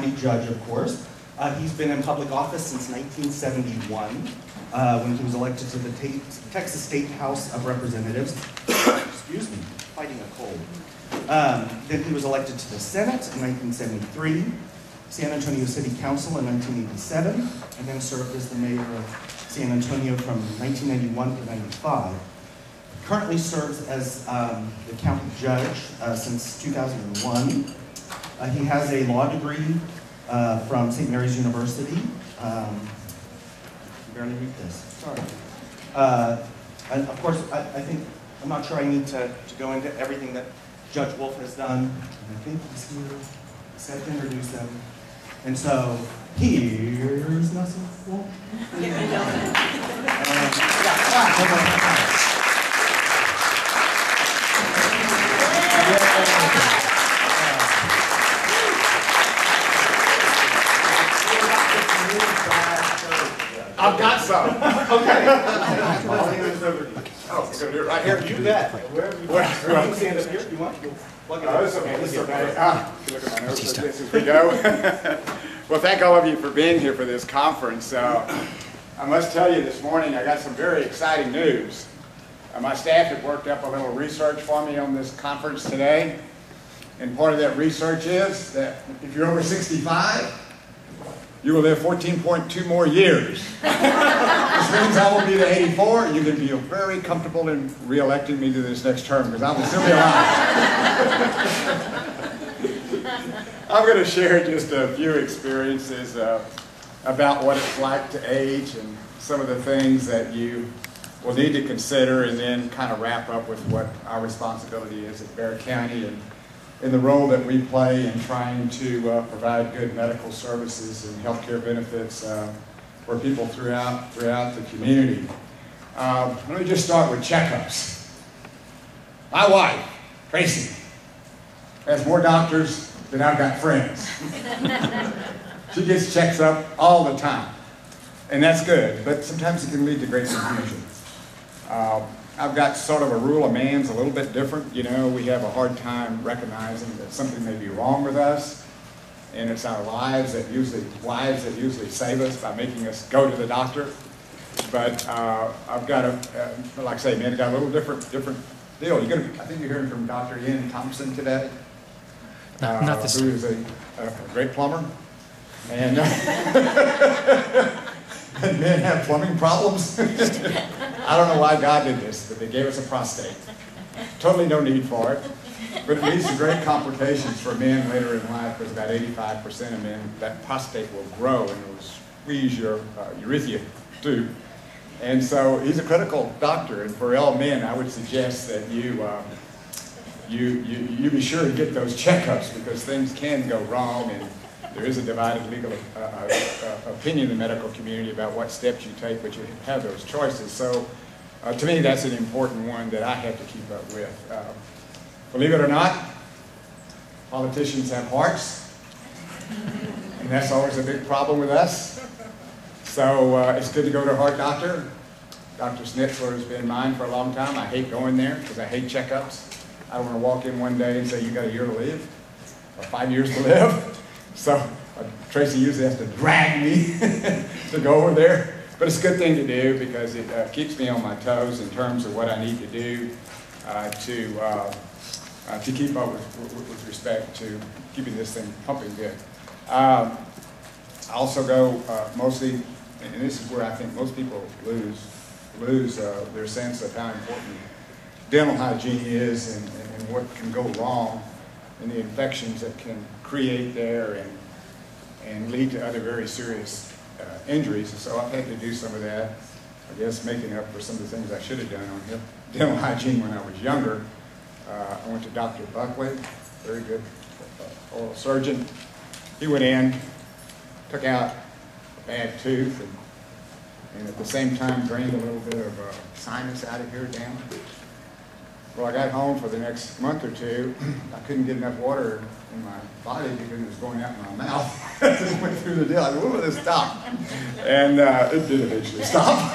county judge, of course. He's been in public office since 1971, when he was elected to the Texas State House of Representatives. Excuse me, fighting a cold. Then he was elected to the Senate in 1973, San Antonio City Council in 1987, and then served as the mayor of San Antonio from 1991 to 95. Currently serves as the county judge since 2001. He has a law degree from St. Mary's University. I can barely read this, sorry. And of course, I'm not sure I need to go into everything that Judge Wolff has done. And I think he's here, said to introduce him. And so, here's Nelson Wolff. I've got some. Okay. I'll hand this over to you. Oh, we're going to do it right here? You bet. Wherever you want. You can stand up here if you want. Plug it in. It's okay. It's okay. Look at my notes like this as we go. Well, thank all of you for being here for this conference. I must tell you this morning I got some very exciting news. My staff had worked up a little research for me on this conference today. And part of that research is that if you're over 65, you will live 14.2 more years. Which means I will be to 84, and you can feel very comfortable in re-electing me to this next term, because I will still be alive. I'm going to share just a few experiences about what it's like to age and some of the things that you will need to consider, and then kind of wrap up with what our responsibility is at Bexar County and in the role that we play in trying to provide good medical services and healthcare benefits for people throughout the community. Let me just start with checkups. My wife, Tracy, has more doctors than I've got friends. She gets checks up all the time, and that's good, but sometimes it can lead to great confusion. I've got sort of a rule of man's a little bit different. You know, we have a hard time recognizing that something may be wrong with us, and it's our lives that usually save us by making us go to the doctor. But I've got like I say, man, I got a little different deal. I think you're hearing from Dr. Ian Thompson today, not this who is a great plumber, and and men have plumbing problems. I don't know why God did this, but they gave us a prostate. Totally no need for it. But it leads to great complications for men later in life, because about 85% of men, that prostate will grow and it will squeeze your urethra tube. And so he's a critical doctor, and for all men, I would suggest that you be sure to get those checkups, because things can go wrong, and there is a divided legal opinion in the medical community about what steps you take, but you have those choices. So to me, that's an important one that I have to keep up with. Believe it or not, politicians have hearts, and that's always a big problem with us. So it's good to go to a heart doctor. Dr. Schnitzler has been mine for a long time. I hate going there because I hate checkups. I don't want to walk in one day and say, you got a year to live, or 5 years to live. So Tracy usually has to drag me to go over there. But it's a good thing to do, because it keeps me on my toes in terms of what I need to do to keep up with respect to keeping this thing pumping good. I also go mostly, and this is where I think most people lose their sense of how important dental hygiene is, and what can go wrong, and the infections that can create there and lead to other very serious injuries. And so I've had to do some of that, I guess, making up for some of the things I should have done on dental hygiene when I was younger. I went to Dr. Buckley, very good oral surgeon. He went in, took out a bad tooth, and at the same time drained a little bit of sinus out of here down. Well, I got home for the next month or two. I couldn't get enough water in my body because it was going out in my mouth. I just went through the deal. I said, when will this stop? And it did eventually stop.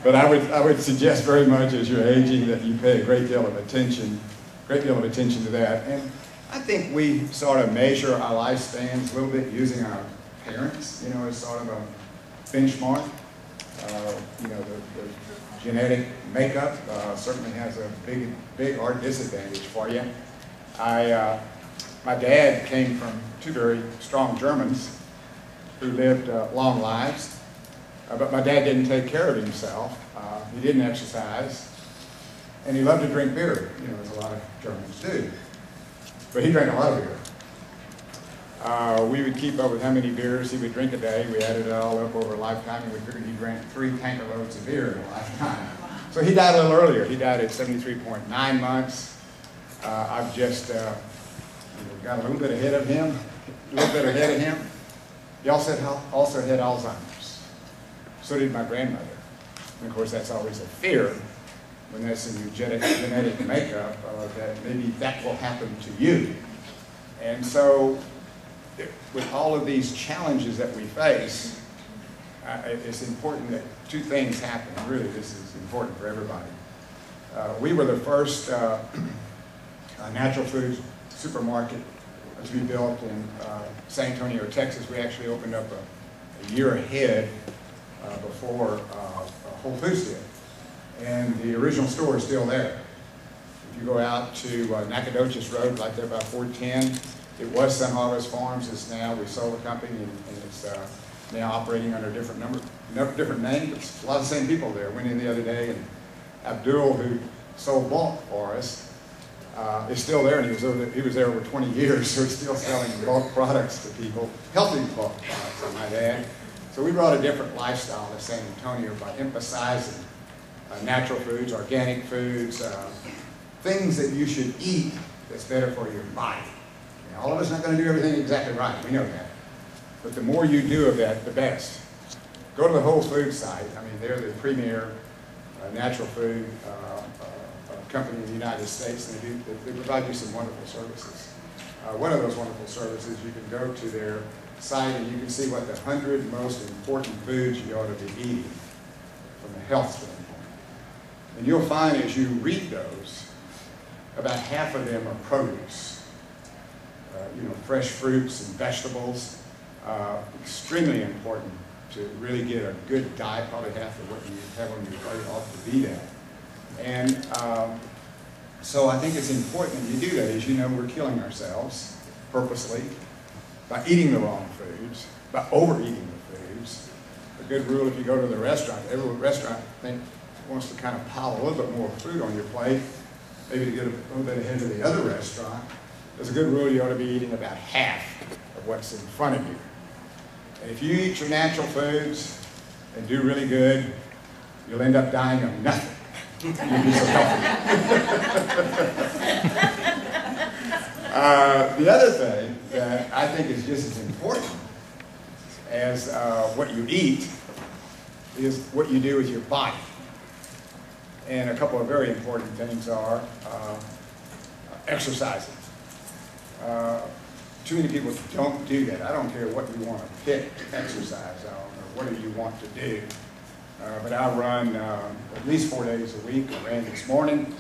But I would suggest very much, as you're aging, that you pay a great deal of attention to that. And I think we sort of measure our lifespans a little bit using our parents, you know, as sort of a benchmark. You know, the genetic makeup certainly has a big or disadvantage for you. My dad came from two very strong Germans who lived long lives, but my dad didn't take care of himself. He didn't exercise, and he loved to drink beer, you know, as a lot of Germans do. But he drank a lot of beer. We would keep up with how many beers he would drink a day. We added it all up over a lifetime, and we figured he drank 3 tanker loads of beer in a lifetime. So he died a little earlier. He died at 73.9 months. I've just got a little bit ahead of him. He also had Alzheimer's. So did my grandmother. And of course, that's always a fear when that's in your genetic makeup, that maybe that will happen to you. And so, with all of these challenges that we face, it's important that 2 things happen. Really, this is important for everybody. We were the first natural food supermarket to be built in San Antonio, Texas. We actually opened up a year ahead before Whole Foods did. And the original store is still there. If you go out to Nacogdoches Road, right there by 410, it was Sun Harvest Farms. It's now, we sold the company, and it's now operating under a different name. It's a lot of the same people there. Went in the other day, and Abdul, who sold bulk for us, is still there, and he was there over 20 years, so he's still selling bulk products to people, healthy bulk products, I might add. So we brought a different lifestyle to San Antonio by emphasizing natural foods, organic foods, things that you should eat that's better for your body. Now, all of us are not going to do everything exactly right, we know that. But the more you do of that, the best. Go to the Whole Foods site. I mean, they're the premier natural food company in the United States, and they provide you some wonderful services. One of those wonderful services, you can go to their site and you can see what the 100 most important foods you ought to be eating from a health standpoint. And you'll find as you read those, about half of them are produce. You know, fresh fruits and vegetables. Extremely important to really get a good diet, probably half of what you have on your plate ought to be that. And so I think it's important that you do that. As you know, we're killing ourselves purposely by eating the wrong foods, by overeating the foods. A good rule, if you go to the restaurant, every restaurant wants to kind of pile a little bit more food on your plate, maybe to get a little bit ahead of the other restaurant. There's a good rule, you ought to be eating about half of what's in front of you. And if you eat your natural foods and do really good, you'll end up dying of nothing. You'll be so healthy. The other thing that I think is just as important as what you eat is what you do with your body. And a couple of very important things are exercising. Too many people don't do that. I don't care what you want to pick to exercise on or what do you want to do. But I run at least 4 days a week. I ran this morning.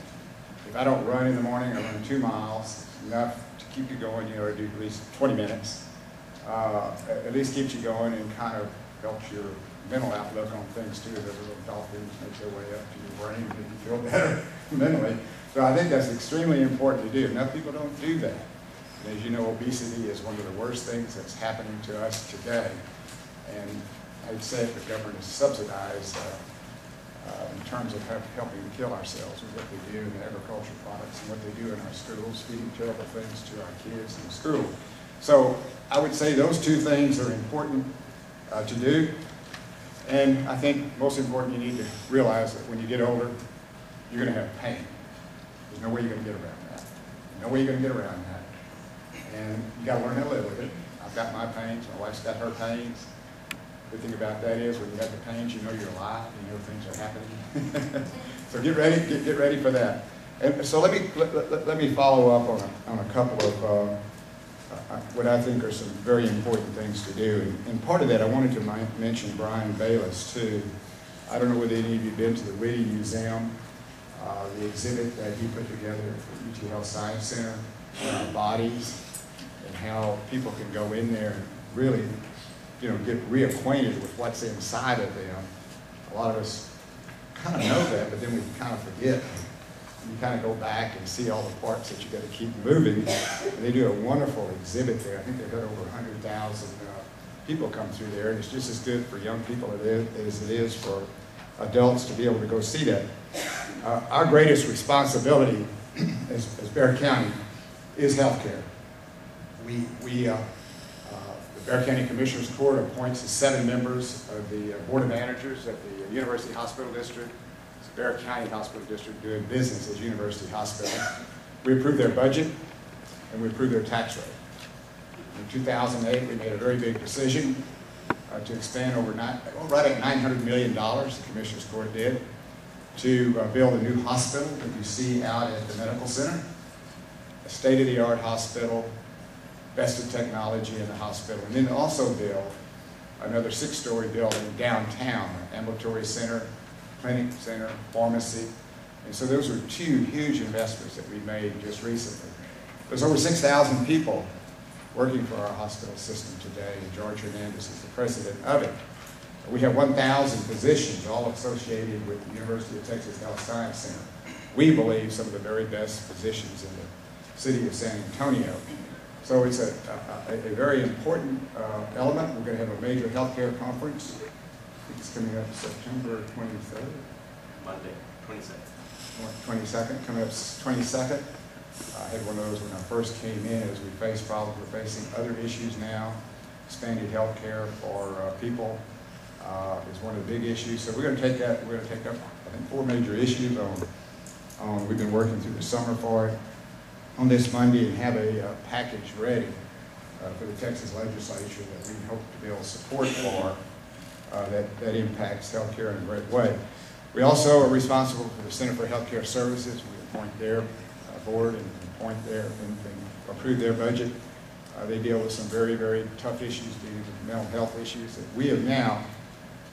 If I don't run in the morning, I run 2 miles. It's enough to keep you going. You know, to do at least 20 minutes. At least keeps you going and kind of helps your mental outlook on things too. There's a little dolphins make their way up to your brain and make you feel better mentally. So I think that's extremely important to do. Enough people don't do that. And as you know, obesity is one of the worst things that's happening to us today. And I'd say the government is subsidized in terms of helping to kill ourselves with what they do in the agricultural products and what they do in our schools, feeding terrible things to our kids in school. So I would say those 2 things are important to do. And I think most important, you need to realize that when you get older, you're going to have pain. There's no way you're going to get around that. No way you're going to get around that. And you got to learn how to live with it. I've got my pains. My wife's got her pains. The good thing about that is when you have the pains, you know you're alive. You know things are happening. So get ready for that. And so let me follow up on a couple of what I think are some very important things to do. And part of that, I wanted to mention Brian Bayless too. I don't know whether any of you have been to the Whitty Museum. the exhibit that he put together for UT Health Science Center, our bodies, and how people can go in there and really, get reacquainted with what's inside of them. A lot of us kind of know that, but then we kind of forget. You kind of go back and see all the parts that you got to keep moving. And they do a wonderful exhibit there. I think they've got over 100,000 people come through there, and it's just as good for young people as it is for adults to be able to go see that. Our greatest responsibility as Bexar County is healthcare. The Bexar County Commissioners Court appoints the 7 members of the Board of Managers at the University Hospital District. It's the Bexar County Hospital District doing business as University Hospital. We approve their budget and we approve their tax rate. In 2008, we made a very big decision to expand over right at $900 million, the Commissioners Court did, to build a new hospital that you see out at the Medical Center, a state-of-the-art hospital, best of technology in the hospital, and then also build another 6-story building downtown, an ambulatory center, clinic center, pharmacy. And so those were 2 huge investments that we made just recently. There's over 6,000 people working for our hospital system today, and George Hernandez is the president of it. We have 1,000 physicians, all associated with the University of Texas Health Science Center. We believe some of the very best physicians in the city of San Antonio. So it's a very important element. We're going to have a major healthcare conference. I think it's coming up September 23rd. Monday, 22nd. 22nd, coming up 22nd. I had one of those when I first came in, as we faced problems. We're facing other issues now. Expanded health care for people is one of the big issues. So we're going to take that. We're going to take up, I think, 4 major issues on. We've been working through the summer for it on this Monday and have a package ready for the Texas legislature that we hope to build support for that impacts health care in a great way. We also are responsible for the Center for Healthcare Services. We appoint their board and approve their budget. They deal with some very, very tough issues, dealing with mental health issues that we have now,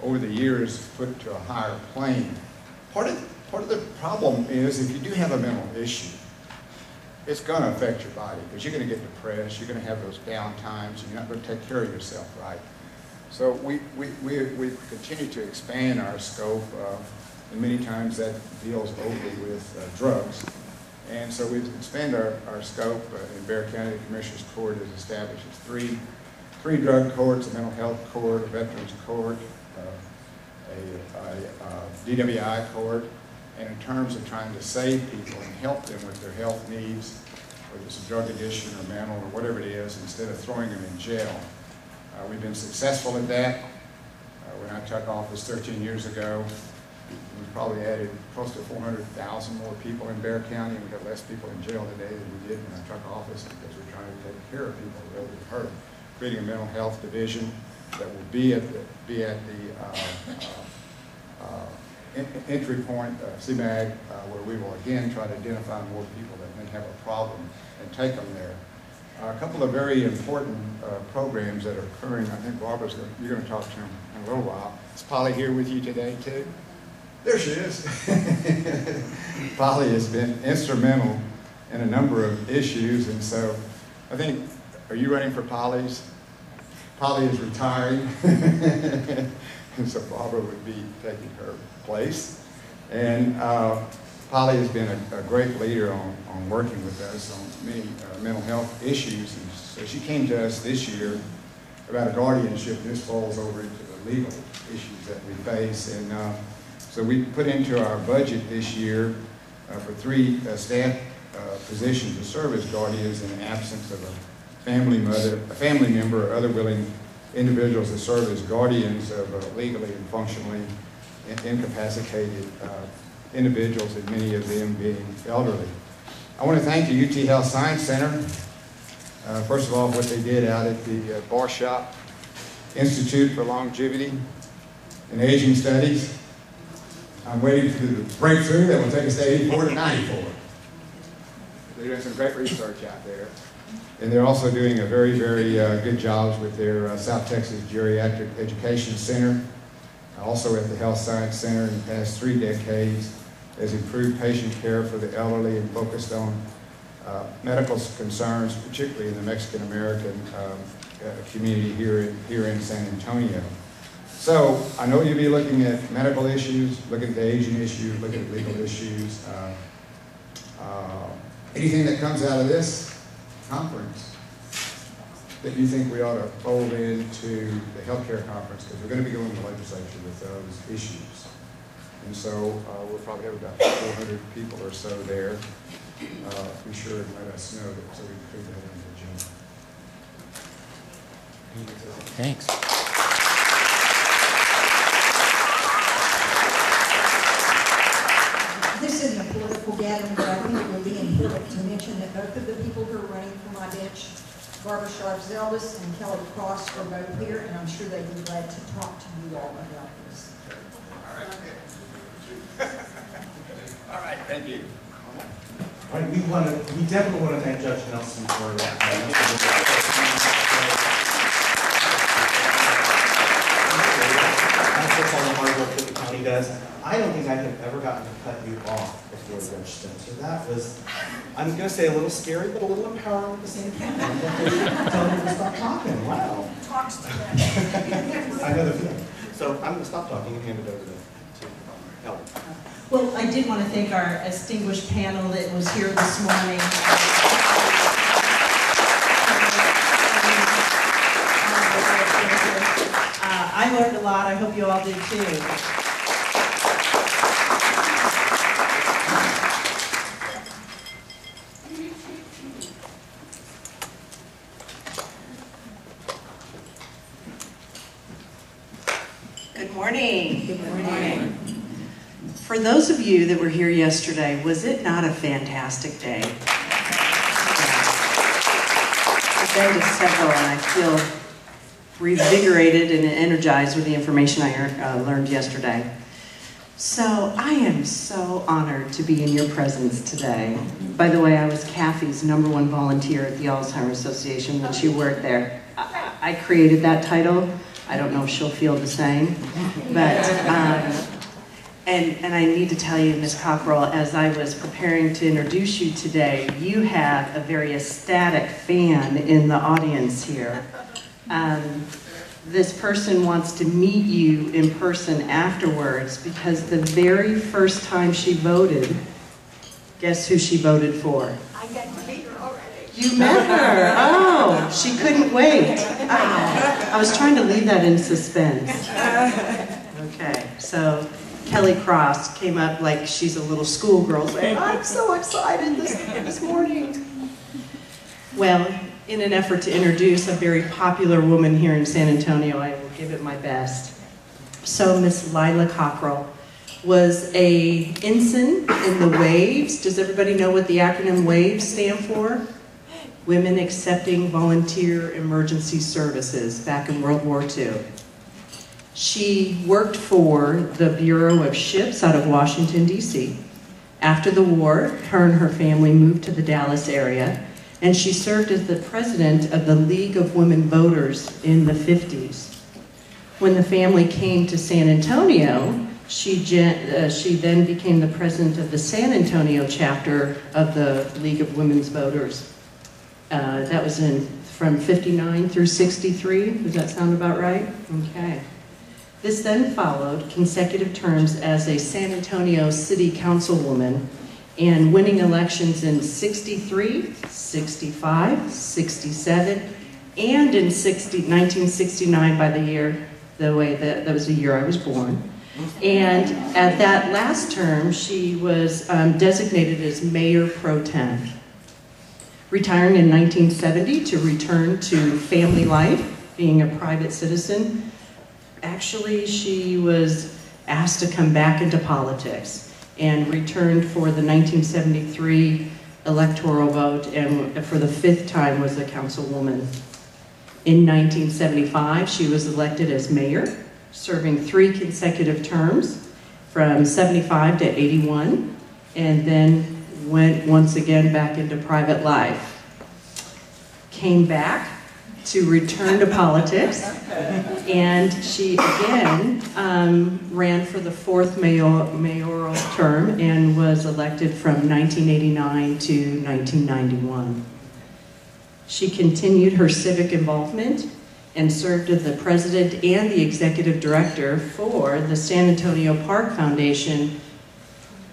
over the years, put to a higher plane. Part of the problem is if you do have a mental issue, it's going to affect your body because you're going to get depressed, you're going to have those down times, and you're not going to take care of yourself right. So we continue to expand our scope, and many times that deals only with drugs. And so we've expanded our scope. In Bexar County, the Commissioners Court has established 3 drug courts, a mental health court, a veterans court, a DWI court. And in terms of trying to save people and help them with their health needs, whether it's a drug addiction or mental or whatever it is, instead of throwing them in jail. We've been successful at that. When I took office 13 years ago, we probably added close to 400,000 more people in Bexar County, and we got less people in jail today than we did when I took office because we're trying to take care of people who really get hurt. Creating a mental health division that will be at the entry point, CMAG, where we will again try to identify more people that may have a problem and take them there. A couple of very important programs that are occurring. I think Barbara's you're going to talk to him in a little while. Is Polly here with you today too? There she is. Polly has been instrumental in a number of issues, and so I think, are you running for Polly's? Polly is retiring, and so Barbara would be taking her place. And Polly has been a great leader on working with us on many mental health issues. And so she came to us this year about a guardianship. This falls over into the legal issues that we face. And so we put into our budget this year for 3 staff positions to serve as guardians in the absence of a family member, or other willing individuals to serve as guardians of legally and functionally incapacitated individuals, and many of them being elderly. I want to thank the UT Health Science Center, first of all, what they did out at the Bar Shop Institute for Longevity and Aging Studies. I'm waiting for the breakthrough that will take us to 84 to 94. They're doing some great research out there. And they're also doing a very, very good jobs with their South Texas Geriatric Education Center, also at the Health Science Center in the past 3 decades. has improved patient care for the elderly and focused on medical concerns, particularly in the Mexican-American community here in San Antonio. So I know you'll be looking at medical issues, looking at the Asian issue, looking at legal issues. Anything that comes out of this conference that you think we ought to fold into the healthcare conference, because we're going to be going to the legislature with those issues. And so we'll probably have about 400 people or so there. Be sure and let us know so we can put that in the agenda. Thanks. This isn't a political gathering, but I think it would be important to mention that both of the people who are running for my bench, Barbara Sharp-Zeldes and Kelly Cross, are both here, and I'm sure they'd be glad to talk to you all about this. All right, thank you. All right, we definitely want to thank Judge Nelson for that. That's all the hard work that the county does. I don't think I have ever gotten to cut you off before Judge Spencer. That was, I'm going to say, a little scary, but a little empowering at the same time. Telling me to stop talking. Wow. I know the feeling. So I'm going to stop talking and hand it over to Helen. Well, I did want to thank our distinguished panel that was here this morning. I learned a lot. I hope you all did too. Good morning. Good morning. For those of you that were here yesterday, was it not a fantastic day? I've been to several and I feel revigorated and energized with the information I learned yesterday. So I am so honored to be in your presence today. By the way, I was Kathy's #1 volunteer at the Alzheimer's Association when she worked there. I created that title. I don't know if she'll feel the same, but and I need to tell you, Ms. Cockrell, as I was preparing to introduce you today, you have a very ecstatic fan in the audience here. This person wants to meet you in person afterwards because the very first time she voted, guess who she voted for? I got to meet her already. You met her. Oh, she couldn't wait. Oh, I was trying to leave that in suspense. Okay, so Kelly Cross came up like she's a little schoolgirl saying, I'm so excited this morning. Well, in an effort to introduce a very popular woman here in San Antonio, I will give it my best. So Miss Lila Cockrell was a ensign in the WAVES. Does everybody know what the acronym WAVES stand for? Women Accepting Volunteer Emergency Services back in World War II. She worked for the Bureau of Ships out of Washington, D.C. After the war, her and her family moved to the Dallas area, and she served as the president of the League of Women Voters in the 50s. When the family came to San Antonio, she then became the president of the San Antonio chapter of the League of Women's Voters. That was from 59 through 63. Does that sound about right? Okay. This then followed consecutive terms as a San Antonio City Councilwoman and winning elections in 63, 65, 67, and in 1969 by the way that was the year I was born. And at that last term, she was designated as Mayor Pro Tem. Retiring in 1970 to return to family life, being a private citizen. Actually, she was asked to come back into politics and returned for the 1973 electoral vote, and for the 5th time was a councilwoman. In 1975, she was elected as mayor, serving 3 consecutive terms from 75 to 81, and then went once again back into private life. Came back to return to politics, and she again ran for the 4th mayoral term and was elected from 1989 to 1991. She continued her civic involvement and served as the president and the executive director for the San Antonio Park Foundation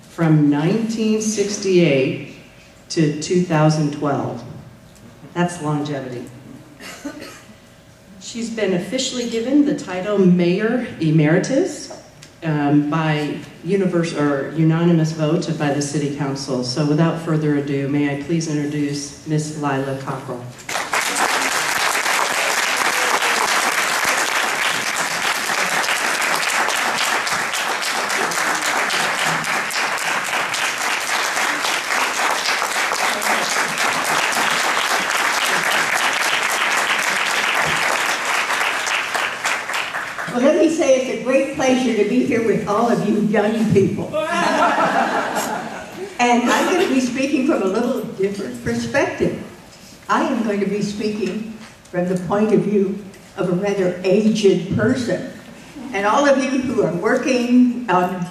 from 1968 to 2012. That's longevity. She's been officially given the title Mayor Emeritus by unanimous vote by the City Council. So without further ado, may I please introduce Ms. Lila Cockrell. Well, let me say it's a great pleasure to be here with all of you young people. And I'm going to be speaking from a little different perspective. I am going to be speaking from the point of view of a rather aged person. And all of you who are working on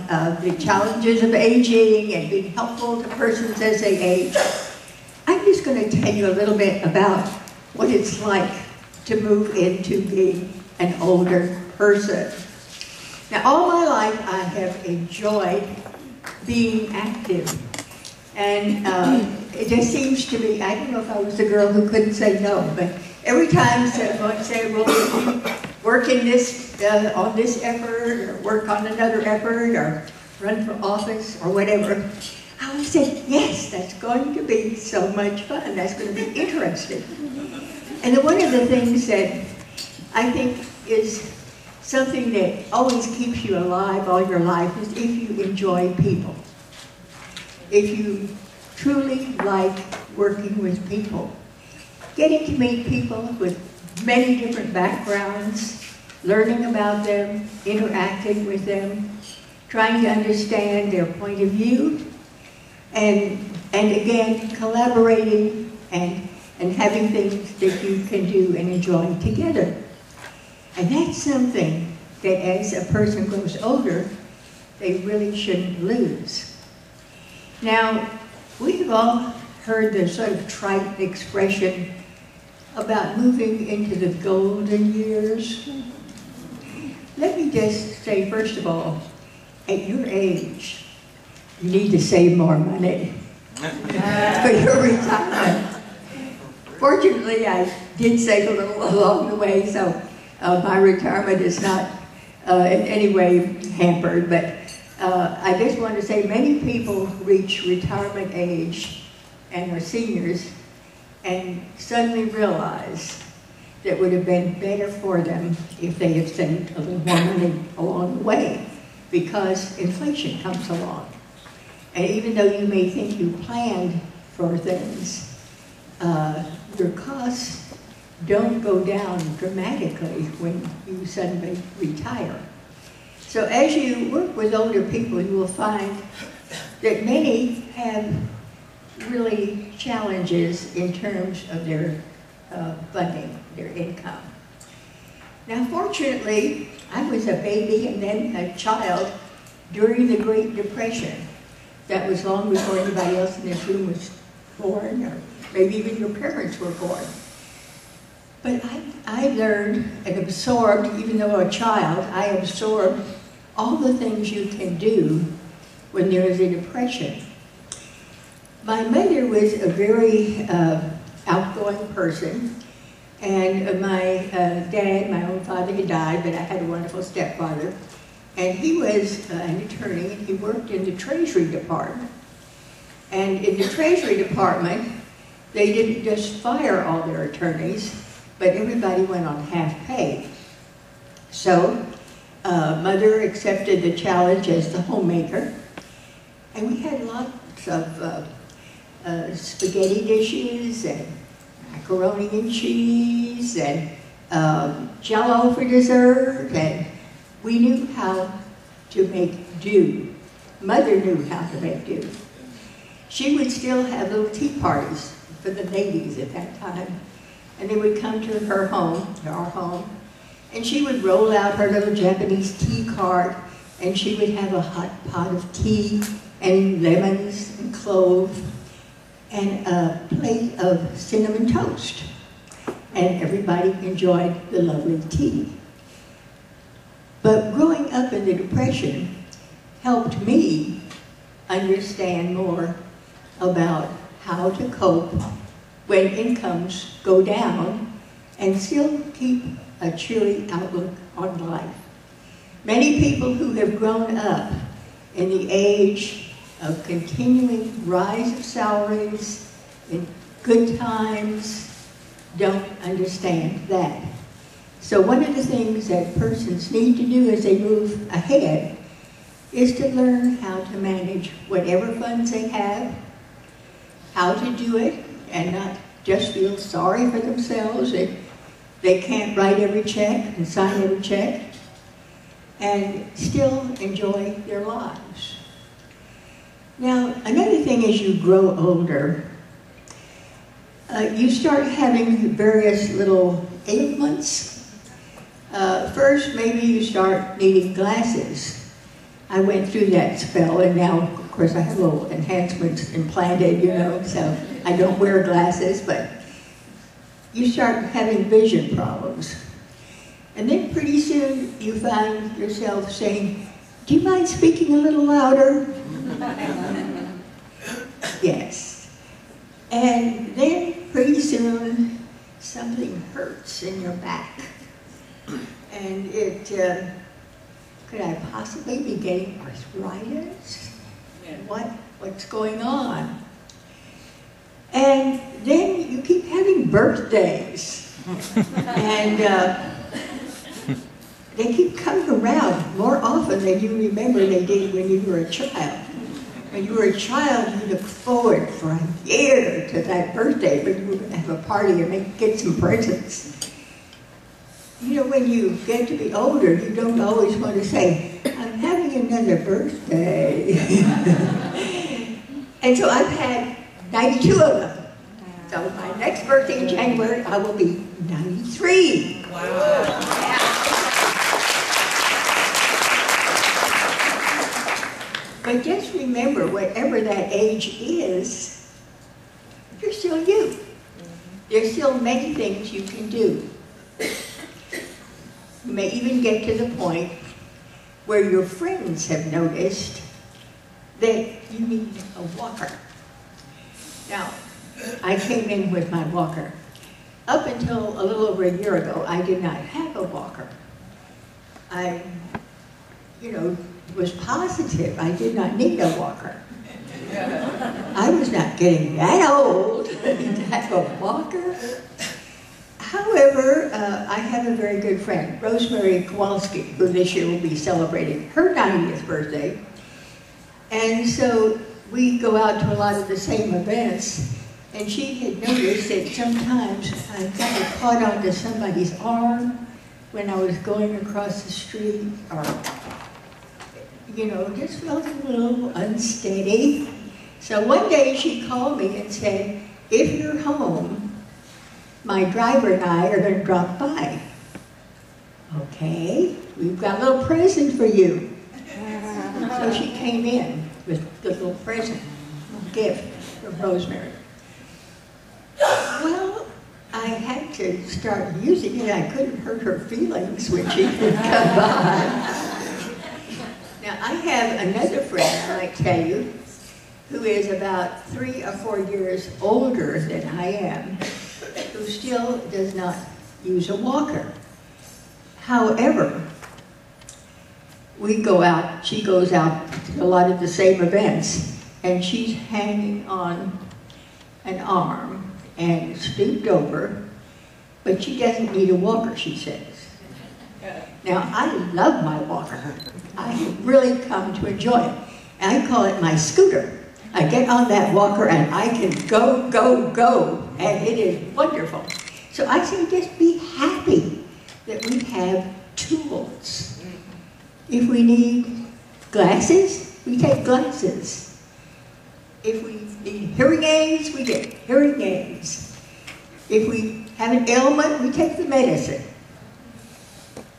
the challenges of aging and being helpful to persons as they age, I'm just going to tell you a little bit about what it's like to move into being an older person. Now, all my life I have enjoyed being active. And it just seems to me, I don't know if I was the girl who couldn't say no, but every time someone said, well, will you work in this, on this effort, or work on another effort, or run for office, or whatever, I always said, yes, that's going to be so much fun. That's going to be interesting. And one of the things that I think is something that always keeps you alive all your life is if you enjoy people. If you truly like working with people. Getting to meet people with many different backgrounds, learning about them, interacting with them, trying to understand their point of view, and again, collaborating and having things that you can do and enjoy together. And that's something that as a person grows older, they really shouldn't lose. Now, we've all heard the sort of trite expression about moving into the golden years. Let me just say, first of all, at your age, you need to save more money for your retirement. Fortunately, I did save a little along the way, so my retirement is not in any way hampered, but I just want to say many people reach retirement age and are seniors and suddenly realize that it would have been better for them if they had saved a little more money along the way, because inflation comes along. And even though you may think you planned for things, your costs don't go down dramatically when you suddenly retire. So as you work with older people, you will find that many have really challenges in terms of their funding, their income. Now, fortunately, I was a baby and then a child during the Great Depression. That was long before anybody else in this room was born, or maybe even your parents were born. But I learned and absorbed, even though a child, I absorbed all the things you can do when there is a depression. My mother was a very outgoing person, and my dad, my own father, had died, but I had a wonderful stepfather, and he was an attorney, and he worked in the Treasury Department. And in the Treasury Department, they didn't just fire all their attorneys, but everybody went on half pay. So Mother accepted the challenge as the homemaker, and we had lots of spaghetti dishes and macaroni and cheese and Jell-O for dessert, and we knew how to make do. Mother knew how to make do. She would still have little tea parties for the ladies at that time, and they would come to her home, to our home, and she would roll out her little Japanese tea cart, and she would have a hot pot of tea and lemons and cloves and a plate of cinnamon toast. And everybody enjoyed the lovely tea. But growing up in the Depression helped me understand more about how to cope when incomes go down and still keep a cheery outlook on life. Many people who have grown up in the age of continuing rise of salaries in good times don't understand that. So one of the things that persons need to do as they move ahead is to learn how to manage whatever funds they have, how to do it, and not just feel sorry for themselves that they can't write every check and sign every check, and still enjoy their lives. Now, another thing as you grow older, you start having various little ailments. First, maybe you start needing glasses. I went through that spell, and now, of course, I have little enhancements implanted, you know, so I don't wear glasses, but you start having vision problems. And then pretty soon you find yourself saying, "Do you mind speaking a little louder?" Yes. And then pretty soon something hurts in your back. And it, could I possibly be getting arthritis? What's going on? And then you keep having birthdays. And they keep coming around more often than you remember they did when you were a child. When you were a child, you looked forward for a year to that birthday, but you were going to have a party and get some presents. You know, when you get to be older, you don't always want to say, "I'm having another birthday." And so I've had 92 of them. So my next birthday in January, I will be 93. Wow. Yeah. But just remember, whatever that age is, you're still you. There's still many things you can do. You may even get to the point where your friends have noticed that you need a walker. Now, I came in with my walker. Up until a little over a year ago, I did not have a walker. I, was positive I did not need a walker. I was not getting that old to have a walker. However, I have a very good friend, Rosemary Kowalski, who this year will be celebrating her 90th birthday. And so we go out to a lot of the same events, and she had noticed that sometimes I kind of caught onto somebody's arm when I was going across the street, or just felt a little unsteady. So one day she called me and said, "If you're home, my driver and I are going to drop by." "Okay, we've got a little present for you." So she came in with the little present, gift from Rosemary. Well, I had to start using it. I couldn't hurt her feelings when she would come by. Now, I have another friend, I might tell you, who is about 3 or 4 years older than I am, who still does not use a walker. However, we go out, she goes out to a lot of the same events, and she's hanging on an arm and stooped over, but she doesn't need a walker, she says. Now, I love my walker. I have really come to enjoy it. I call it my scooter. I get on that walker and I can go, go, go, and it is wonderful. So I say just be happy that we have tools. If we need glasses, we take glasses. If we need hearing aids, we get hearing aids. If we have an ailment, we take the medicine.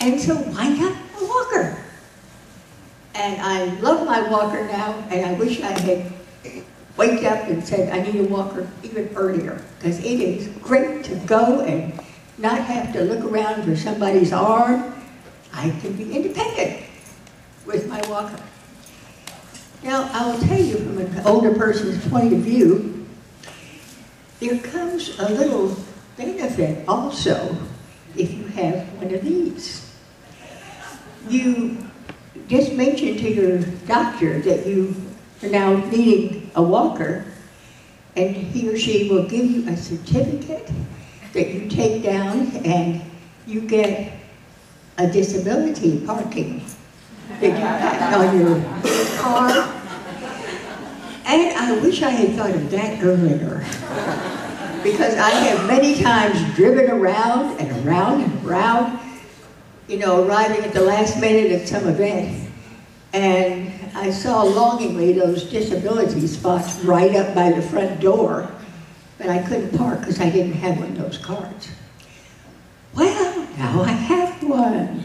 And so why not a walker? And I love my walker now, and I wish I had waked up and said, I need a walker even earlier, because it is great to go and not have to look around for somebody's arm. I can be independent with my walker. Now, I will tell you from an older person's point of view, there comes a little benefit also if you have one of these. You just mention to your doctor that you are now needing a walker, and he or she will give you a certificate that you take down, and you get a disability parking that you have on your car. And I wish I had thought of that earlier, because I have many times driven around and around and around, you know, arriving at the last minute at some event, and I saw longingly those disability spots right up by the front door, but I couldn't park because I didn't have one of those cards. Well, now I have one.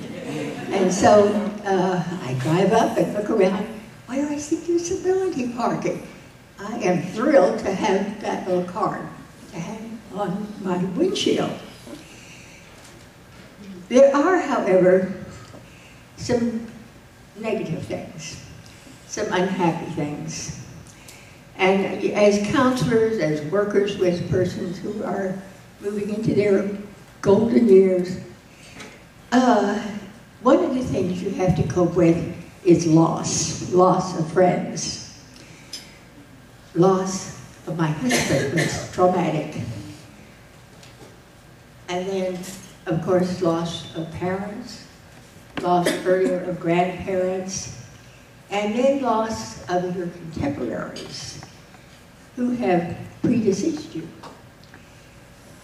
And so I drive up and look around. Why do I see disability parking? I am thrilled to have that little card to hang on my windshield. There are, however, some negative things, some unhappy things. And as counselors, as workers with persons who are moving into their golden years, one of the things you have to cope with is loss of friends. Loss of my husband was traumatic. And then, of course, loss of parents, loss earlier of grandparents, and then loss of your contemporaries who have predeceased you.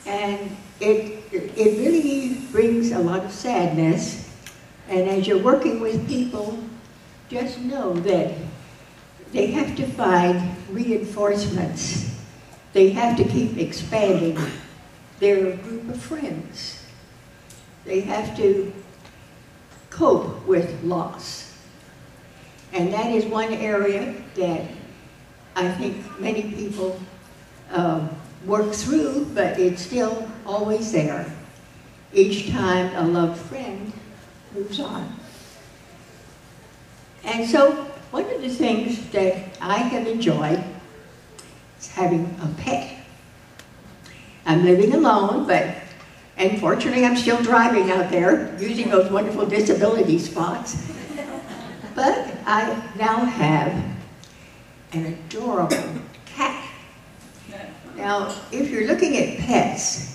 And it really brings a lot of sadness. And as you're working with people, just know that they have to find reinforcements. They have to keep expanding their group of friends. They have to cope with loss. And that is one area that I think many people work through, but it's still always there each time a loved friend moves on. And so one of the things that I have enjoyed is having a pet. I'm living alone, but unfortunately I'm still driving out there using those wonderful disability spots. But I now have an adorable cat. Now, if you're looking at pets,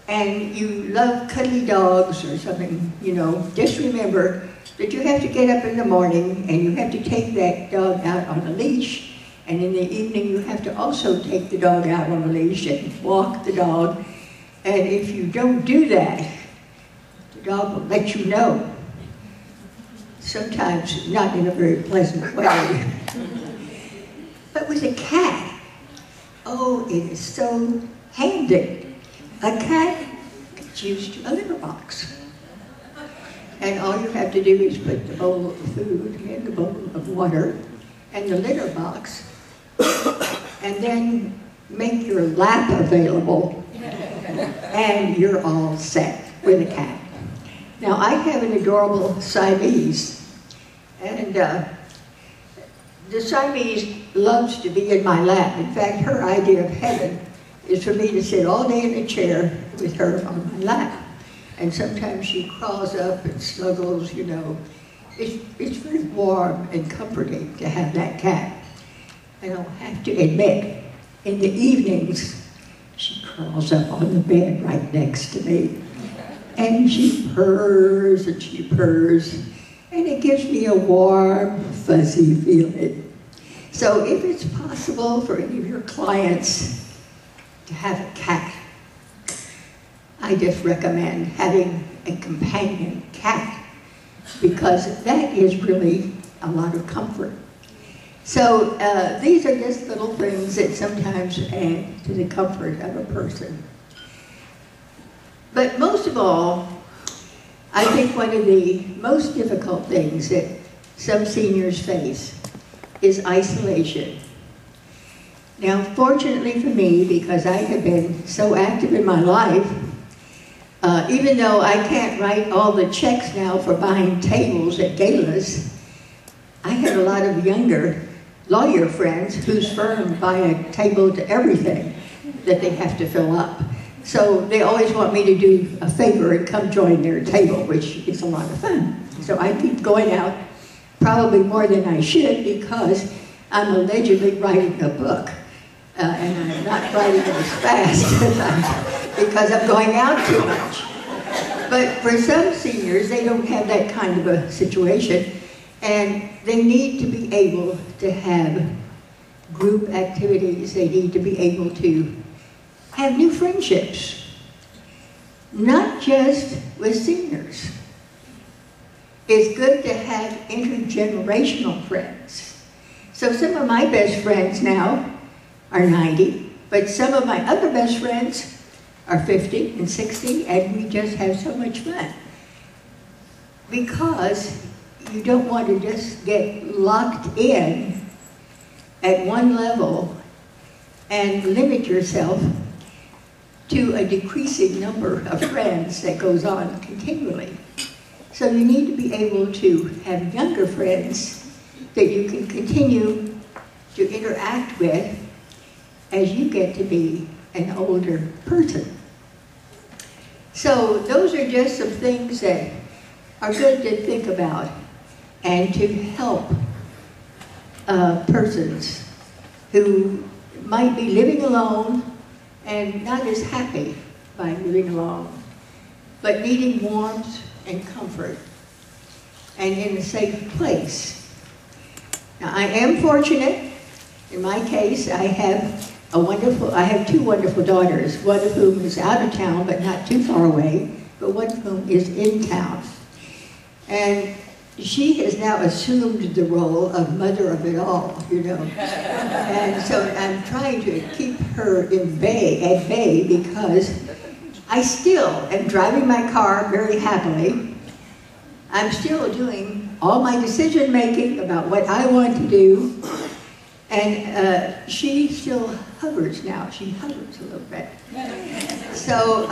and you love cuddly dogs or something, you know, just remember that you have to get up in the morning and you have to take that dog out on a leash, and in the evening you have to also take the dog out on a leash and walk the dog. And if you don't do that, the dog will let you know. Sometimes not in a very pleasant way. But with a cat, oh, it is so handy. A cat gets used to a litter box. And all you have to do is put the bowl of food in the bowl of water and the litter box, and then make your lap available, and you're all set with a cat. Now, I have an adorable Siamese, and the Siamese loves to be in my lap. In fact, her idea of heaven is for me to sit all day in a chair with her on my lap. And sometimes she crawls up and snuggles, you know. It's very warm and comforting to have that cat. And I'll have to admit, in the evenings, she crawls up on the bed right next to me. And she purrs and she purrs. And it gives me a warm, fuzzy feeling. So if it's possible for any of your clients to have a cat, I just recommend having a companion cat, because that is really a lot of comfort. So these are just little things that sometimes add to the comfort of a person. But most of all, I think one of the most difficult things that some seniors face is isolation. Now, fortunately for me, because I have been so active in my life, even though I can't write all the checks now for buying tables at galas, I have a lot of younger lawyer friends whose firm buy a table to everything that they have to fill up. So they always want me to do a favor and come join their table, which is a lot of fun. So I keep going out, probably more than I should, because I'm allegedly writing a book. And I'm not writing it as fast because I'm going out too much. But for some seniors, they don't have that kind of a situation, and they need to be able to have group activities. They need to be able to have new friendships, not just with seniors. It's good to have intergenerational friends. So some of my best friends now are 90, but some of my other best friends are 50 and 60, and we just have so much fun. Because you don't want to just get locked in at one level and limit yourself to a decreasing number of friends that goes on continually. So you need to be able to have younger friends that you can continue to interact with as you get to be an older person. So those are just some things that are good to think about and to help persons who might be living alone and not as happy by living alone, but needing warmth and comfort and in a safe place. Now, I am fortunate. In my case, I have two wonderful daughters, one of whom is out of town, but not too far away, but one of whom is in town. And she has now assumed the role of mother of it all, you know. And so I'm trying to keep her at bay, because I still am driving my car very happily. I'm still doing all my decision making about what I want to do. And she still hovers now. She hovers a little bit. So,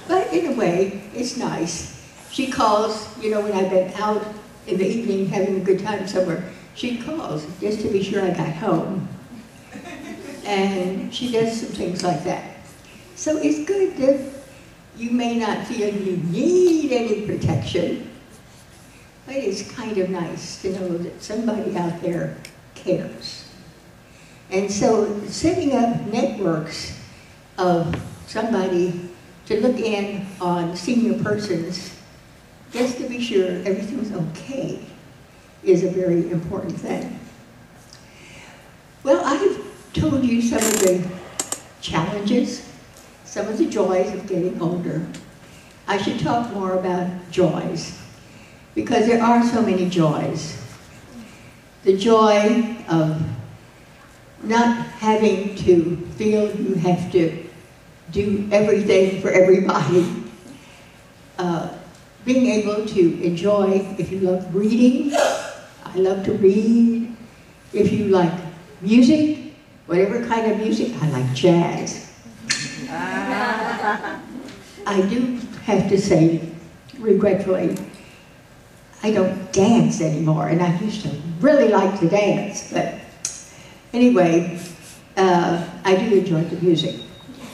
but in a way, it's nice. She calls, you know, when I've been out in the evening having a good time somewhere, she calls just to be sure I got home. And she does some things like that. So it's good that you may not feel you need any protection, but it's kind of nice to know that somebody out there cares. And so setting up networks of somebody to look in on senior persons just to be sure everything's okay is a very important thing. Well, I've told you some of the challenges, some of the joys of getting older. I should talk more about joys, because there are so many joys. The joy of not having to feel you have to do everything for everybody. Being able to enjoy, if you love reading, I love to read. If you like music, whatever kind of music, I like jazz. I do have to say, regretfully, I don't dance anymore, and I used to really like to dance, but anyway, I do enjoy the music.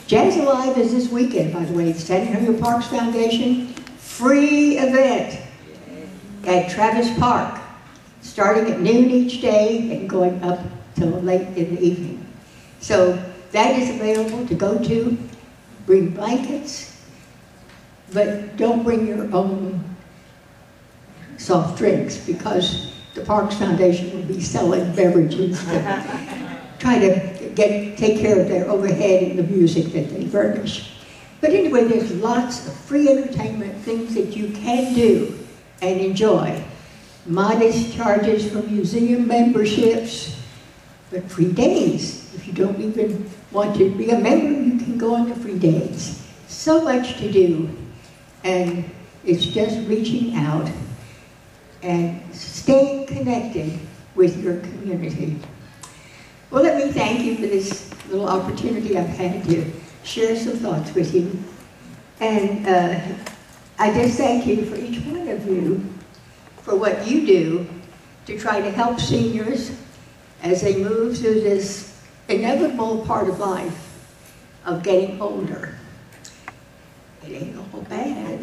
Jazz Alive is this weekend, by the way, the San Antonio Parks Foundation, free event at Travis Park, starting at noon each day and going up till late in the evening. So that is available to go to. Bring blankets, but don't bring your own soft drinks, because the Parks Foundation will be selling beverages to try to take care of their overhead and the music that they furnish. But anyway, there's lots of free entertainment, things that you can do and enjoy. Modest charges for museum memberships, but free days. If you don't even want to be a member, you can go on the free days. so much to do, and it's just reaching out and staying connected with your community. Well, let me thank you for this little opportunity I've had to share some thoughts with you. And I just thank you for each one of you for what you do to try to help seniors as they move through this inevitable part of life of getting older. It ain't all bad.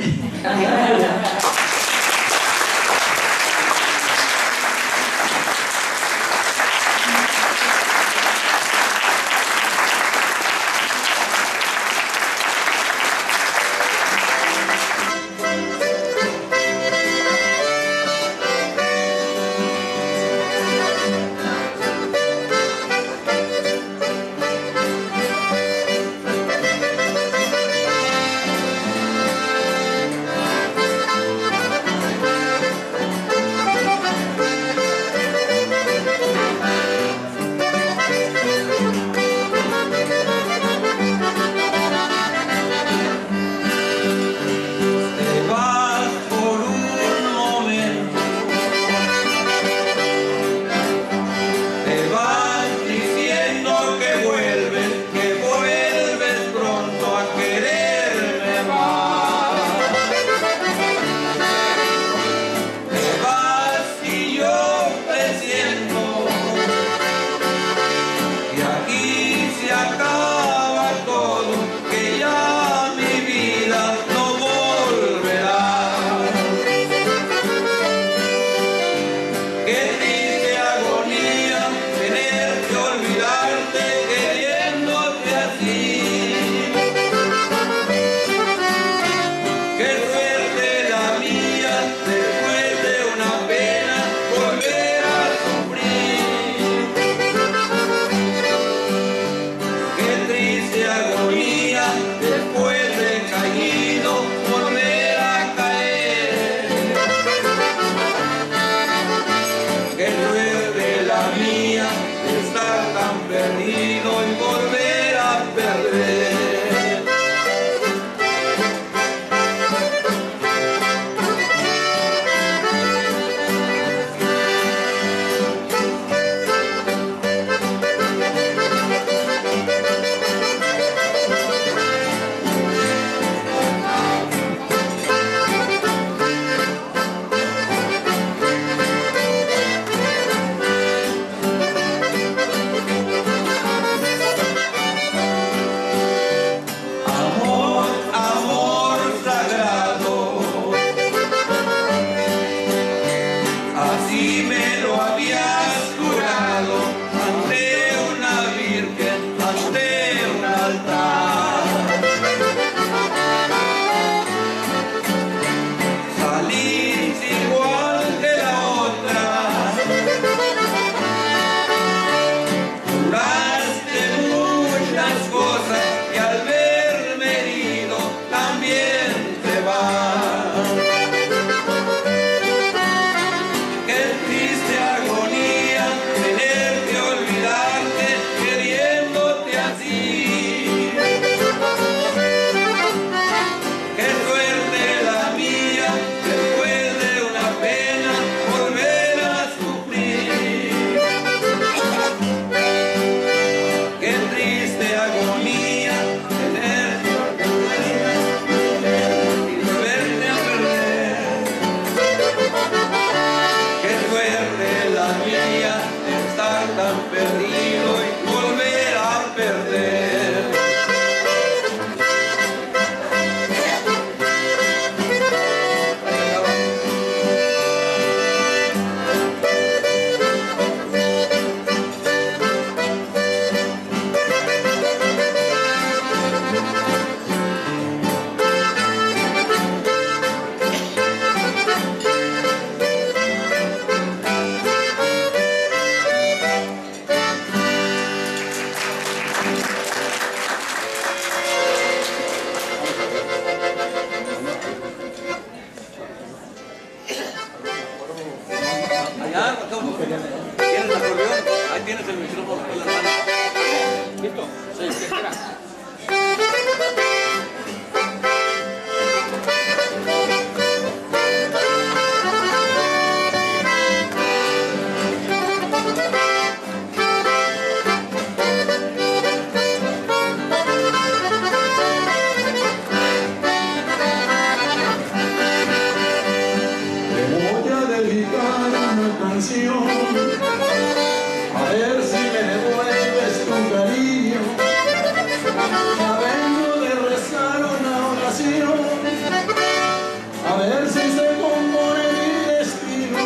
así se compone mi destino.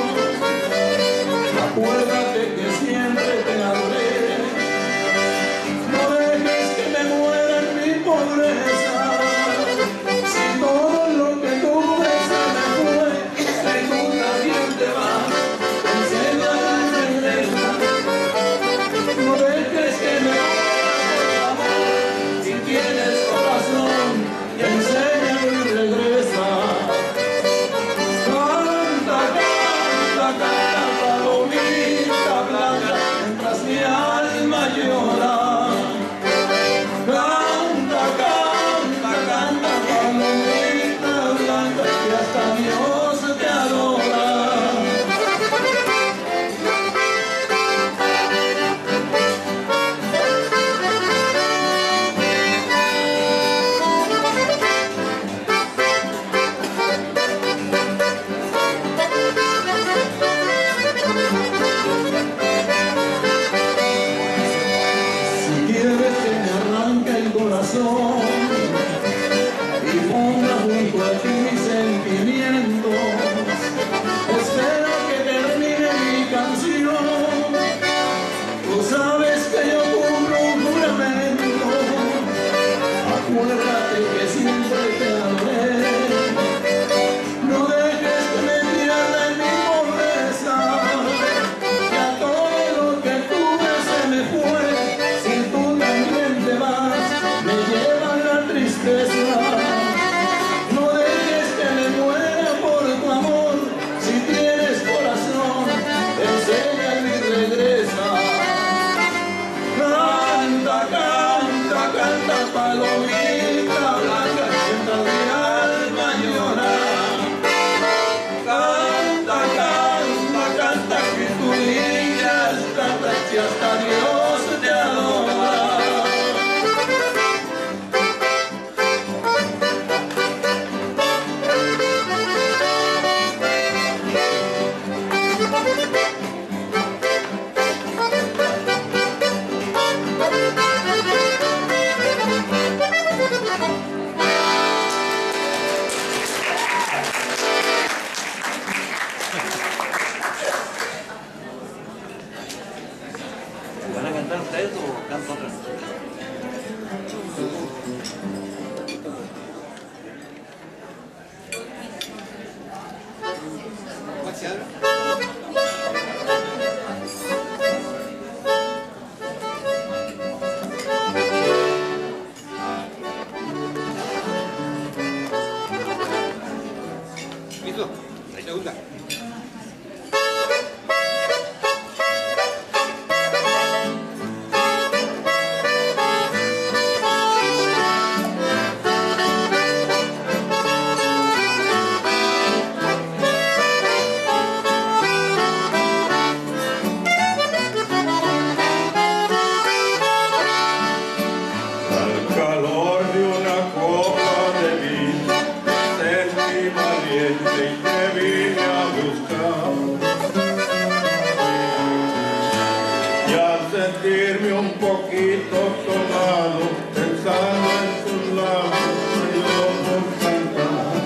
Acuérdate que siempre te adoré. No dejes que me muera en mi pobreza. Si todo lo que tuve se me fue, que tú también te vas, te enseña la regresa. No dejes que me muera, por favor. Si tienes corazón, te enseña y regresa. Canta, canta, canta, palomita blanca, mientras mi alma llora. Canta, canta, canta, palomita blanca, que hasta Dios te adora. Si quieres que me arranque el corazón y ponga junto a ti mis sentimientos, espero que termine mi canción. Tú sabes que yo cumplo un juramento. Acuérdate que siempre te adoré. No dejes que me pierda en mi pobreza. Ya todo lo que tuve se me fue. Si tú también te vas, me lleva la tristeza. No dejes que me muera por tu amor. Si tienes corazón, enseña y regresa. Canta, canta, canta, palomita blanca, mientras mi alma llora. Canta, canta, canta, que tu niña canta, y hasta Dios te adora. ¿Van a cantar ustedes o canto otra? ¿Listo? Ahí te gusta. Al calor de una copa de vino, sentí valiente y te vine a buscar. Y al sentirme un poquito tomado, pensando en sus labios, me dio por cantar.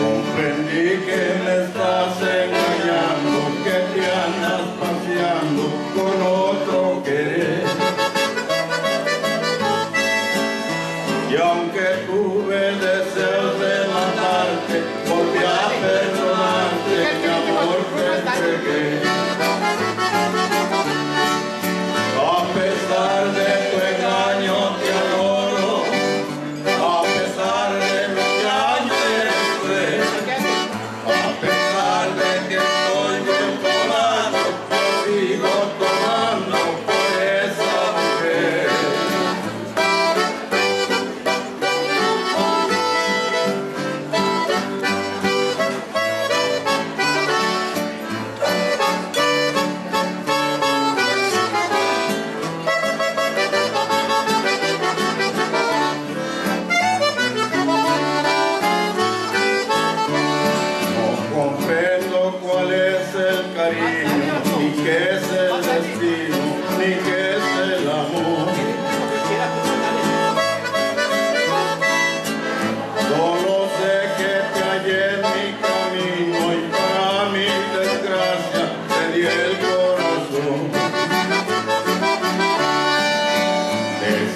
Comprendí que me estás engañando, que te andas paseando con otro querer. Y aunque tuve deseos de matarte, volví a perdonarte, mi amor te entregué. A pesar de tu engaño te adoro, a pesar de lo que años después, a pesar de que estoy bien tomado, yo sigo tomando por esa mujer.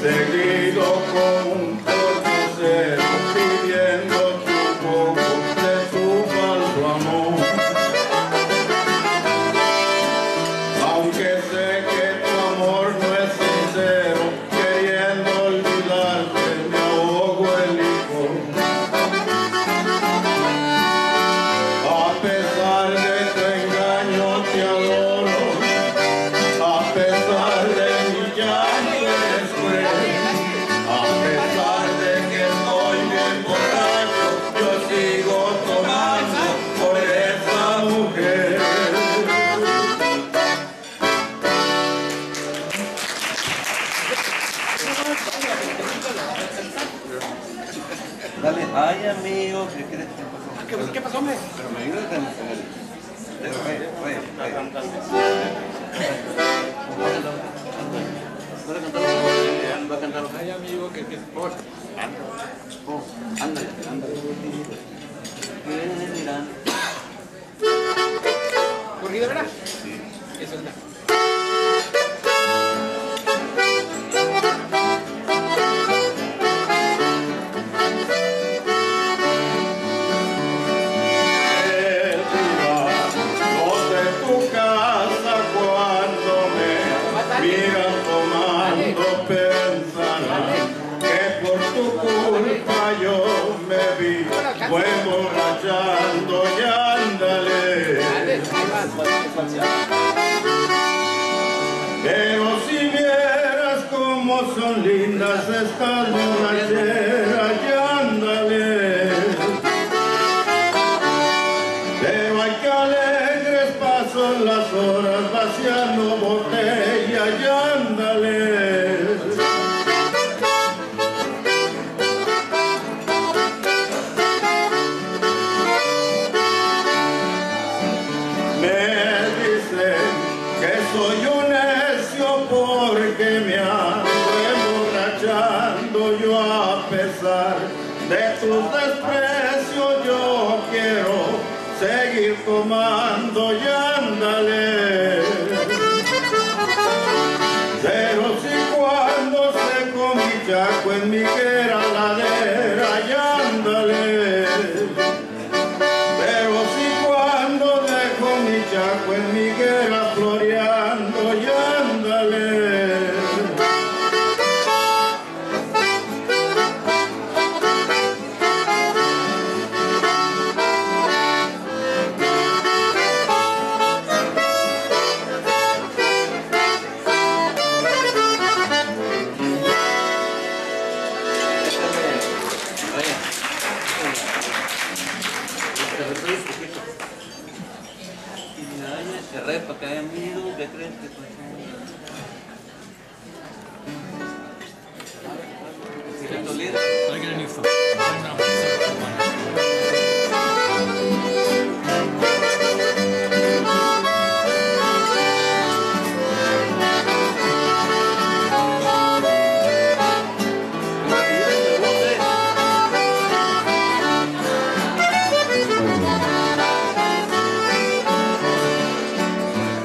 seguido con un pordiosero pidiendo un poco de su falso amor. Aunque sé que tu amor no es sincero, queriendo olvidarte me ahogo el licor. A pesar de tu engaño te adoro, a pesar de mi llanto eres cruel, a pesar de que estoy bien borracho, yo sigo tomando por esa mujer. Dale, ay amigo, ¿qué crees que pasó? ¿Qué pasó, hombre? Pero me ayudas con el dedo, Puede cantarlo. Ay amigo, ¿qué por? Ándale. ¿Qué dirán? ¿Corrida, verdad? Sí. Eso es. Los de tu casa cuando me miran tomando pensarán que por tu culpa yo me vi emborrachando y ándale. Pero si vieras cómo son lindas estas borracheras y ándale. Pero hay que alegres pasan las horas vaciando botella y ándale. Me dicen que soy un necio porque me ando emborrachando yo a pesar de tus desprecios yo quiero seguir tomando y ándale. Pero si cuando seco mi chaco en mi ladera y ándale. Pero si cuando dejo mi chaco en mi floreando y ándale. Para que hayan ido, ¿qué crees que pasó? Lila? I get a new phone.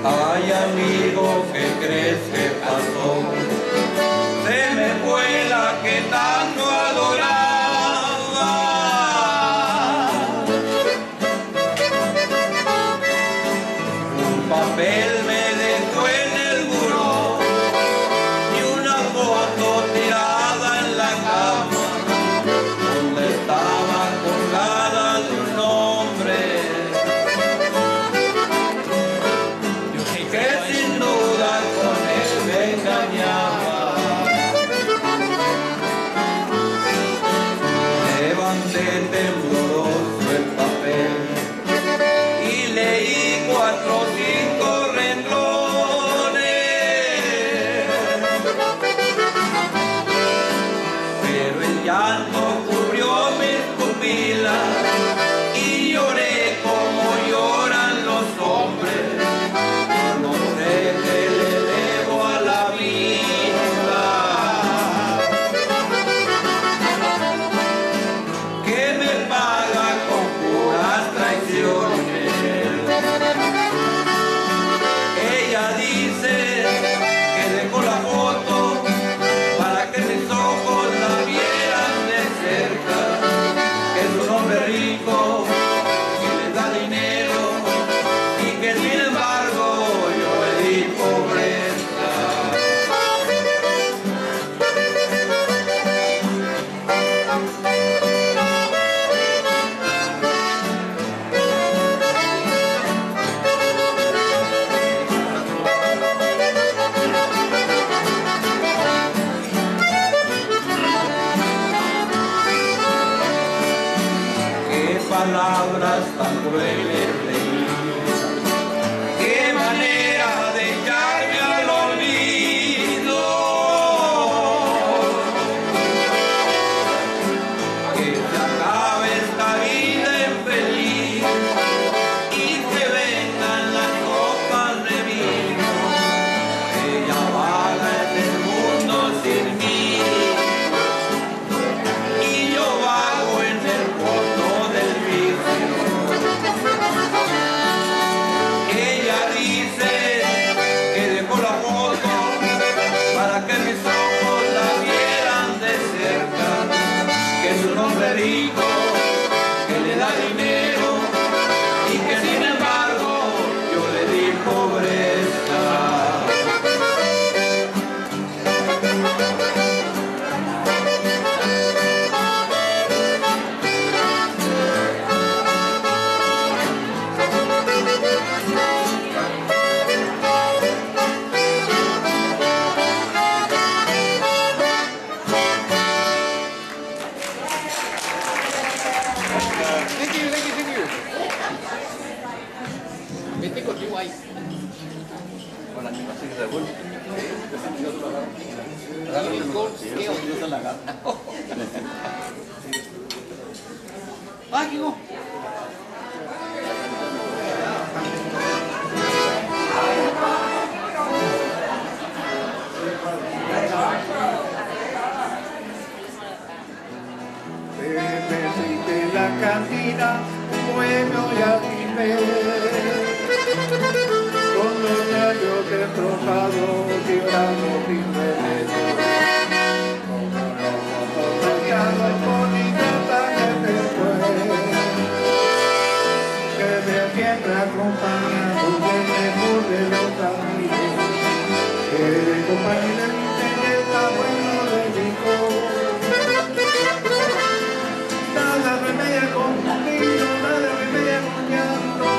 Ay amigo, ¿qué crees que pasó? Se me fue la que tanto adoraba. Un papel me dejó en el buró y una foto tirada en la cama donde estaba colgada de un hombre que sin duda con él me engañaba. palabras tan crueles leí. Qué manera de echarme al olvido, que se acabe esta vida infeliz y que vengan las copas de vino. Ella vaga en el mundo sin mí y yo vago en el fondo del vicio. Ella dice que dejó la foto para que mis ojos la vieran de cerca, que es un hombre rico que le da dinero y que sin embargo yo le di pobreza. Vete contigo ahí. Hola, así de Wolff. Agárrate mejor. No se la agarra. ¡Ah, qué go! De la cantina, bueno y arribé, con los labios destrozados llorando sin remedio, cantando bonito tan después, que de siempre acompañado del mejor de los amigos, que de compañía de mi está bueno de mi nada remedia con vino, nada remedia con llanto,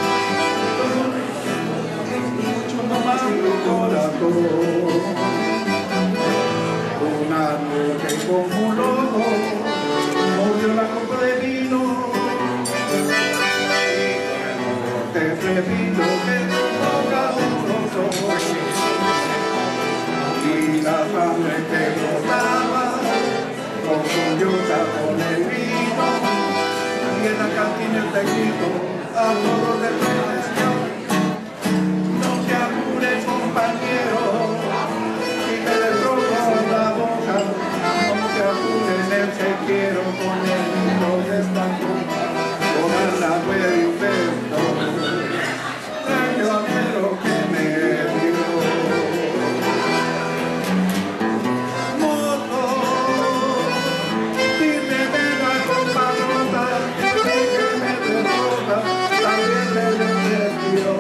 mucho más mi corazón. Una noche como un lobo, mordió la copa de vino, y te previno que no toca los ojos, y la sangre que brotaba, Conjunto con el vino, y en la cantina el tequito a todos de prevención. No te apures, compañero, y te destrozo la boca. No te apures, el que quiero con el vino de esta copa, tomar la huella de un beso, daño a lo que me dio. También le deseo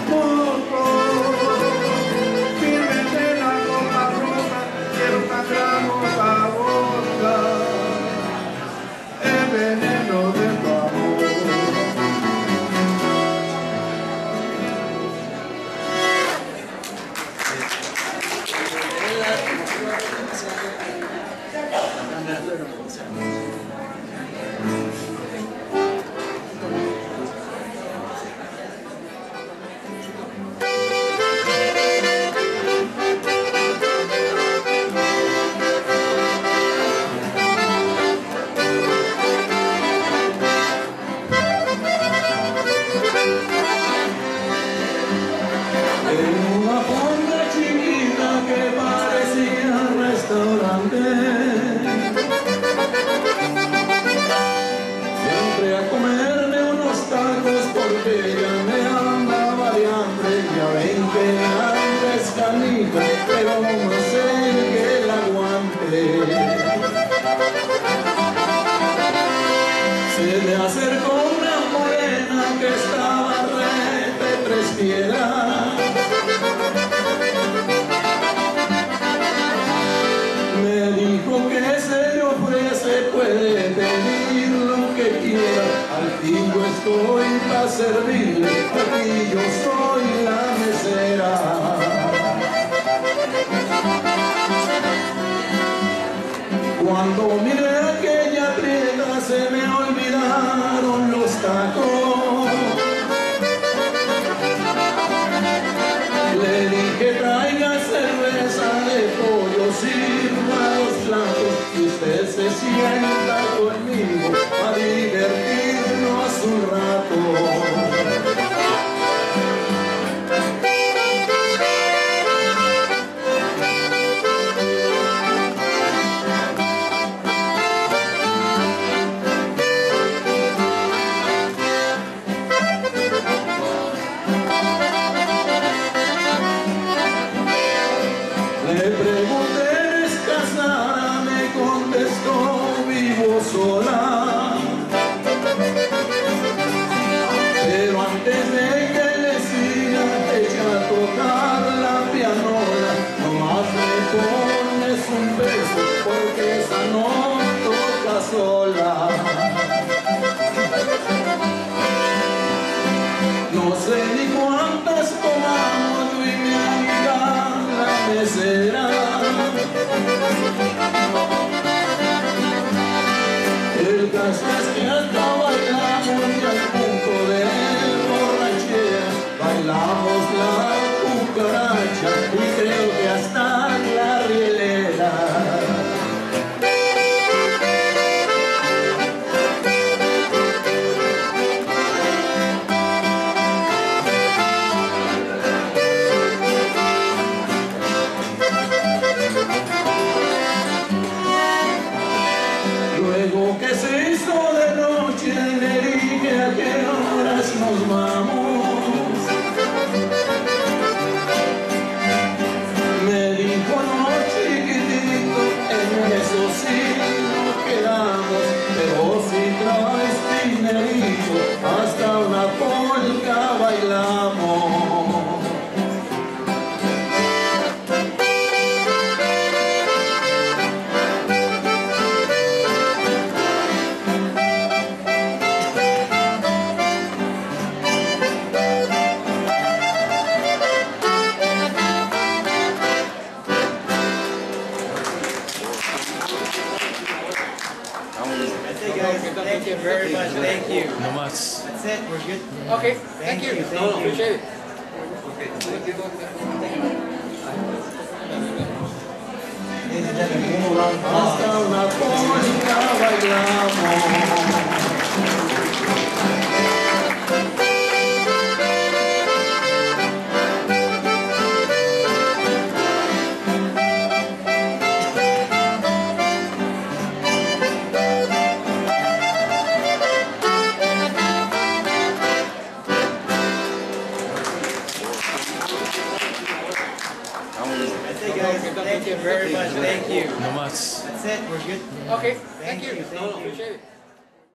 mozo, firme de la copa roja, quiero sacarnos la boca, el veneno de tu amor. En una fonda chiquita que parecía restaurante, entré a comerme unos tacos porque ella me andaba de hambre. Ya ven que antes canija, pero no sé que la aguante. Se me acercó una morena que estaba de tres piedras. Me dijo que se le ofrece, puede pedir lo que quiera. Al fin yo estoy para servirle, aquí yo soy la mesera. Cuando miré aquella prieta se me olvidó sirva los platos y usted se sienta conmigo a divertirnos un rato. Le pregunté, ¿eres casada? Me contestó, vivo sola. Pero antes de que le siga, echa a tocar la pianola. Nomás me pones un beso, porque esa no toca sola. No sé ni cuántas tomamos, yo y mi amiga la mesera. El caso es que hasta bailamos y al punto de borrachera bailamos la cucaracha y creo que hasta la rielera. Luego que se hizo de noche le dije a qué horas nos vamos. Me dijo no chiquitito, en eso sí nos quedamos, pero si traes dinerito hasta una polca bailamos. Thank you very much. Thank you. No más. That's it. We're good. Okay. Thank you. Thank you. Appreciate it. Hasta una polca bailamos. Thank you very much. Thank you. No más. That's it. We're good. Okay. Thank you. Appreciate it.